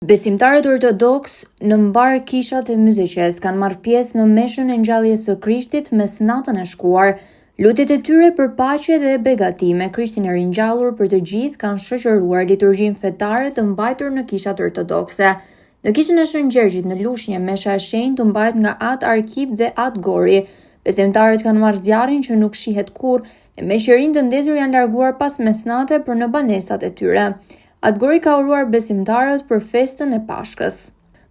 Besimtarët ortodoks në mbar kishat e Myzeqes kanë marrë pjesë në meshën e ngjalljes së Krishtit mes natën e shkuar. Lutjet e tyre për paqe dhe begati me Krishtin e ringjallur për të gjithë kanë shoqëruar liturgjinë fetare të mbajtur në kishat ortodokse. Në kishën e Shën Gjergjit në Lushnjë, mesha e shenjtë mbahet nga At Arkip dhe At Gori. Besimtarët kanë marrë zjarrin që nuk shihet kurrë dhe me qerin të ndezur janë larguar pas mesnate për në banesat e tyre. At Gori ka uruar besimtarët për festën e Pashkës.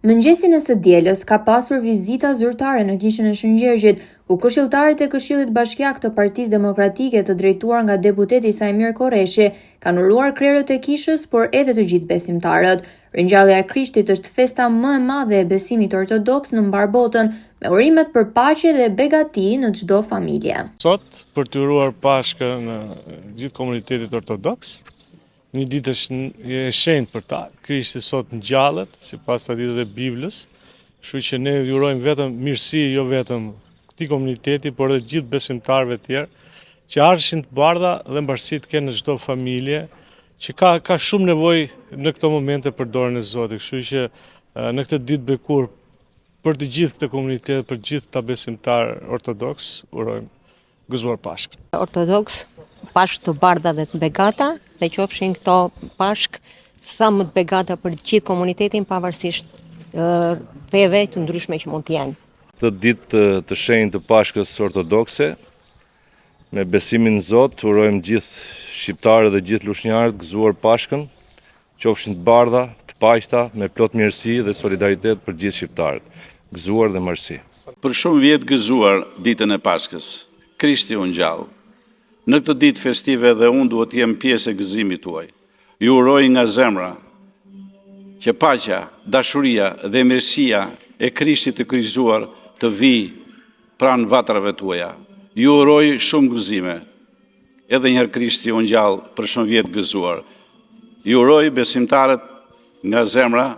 Mëngjesin e së dielës ka pasur vizita zyrtare në kishën e Shën Gjergjit, ku këshilltarët e Këshillit Bashkiak të Partisë Demokratike të drejtuar nga deputeti Sajmir Korreshi kanë uruar krerët e kishës, por edhe të gjithë besimtarët. Ringjallja e Krishtit është festa më e madhe e besimit ortodoks në mbar botën, me urimet për paqe dhe begati në çdo familje. Sot për të uruar Pashkën në gjithë komunitetit ortodoks, një ditë është e shenjtë për ta. Krishti sot ngjallet, sipas traditës e Biblës, kështu që ne urojmë vetëm mirësi, jo vetëm këtij komuniteti, por edhe gjithë besimtarëve të tjerë, që arshin të bardha dhe mbarësi të kenë në çdo familje, që ka shumë nevojë në këto momente për dorën e Zotit. Kështu që në këtë ditë bekur për të gjithë këtë komunitet, për gjithë ta besimtarë ortodoks, urojmë gëzuar Pashkën. Ortodoks, Pashkë të bardha dhe të begata, dhe qofshin këto Pashkë sa më të begata për gjithë komunitetin, pavarësisht feve të ndryshme që mund të jenë. Këtë ditë të shenjtë të Pashkës ortodokse, me besimin në Zot, urojmë gjithë shqiptarët dhe gjithë lushnjarët gëzuar Pashkën, qofshin të bardha, të paqta, me plot mirësi dhe solidaritet për gjithë shqiptarët. Gëzuar dhe mersi. Për shumë vjet gëzuar ditën e Pashkës, Krishti u ngjall. Në këtë ditë festive dhe unë duhet të jem pjesë e gëzimit tuaj. Ju uroj nga zemra që paqja, dashuria dhe mirësia e Krishtit të kryqëzuar të vijë pranë vatrave tuaja. Ju uroj shumë gëzime. Edhe njëherë Krishti u ngjall për shumë vjet gëzuar. Ju uroj besimtarët nga zemra.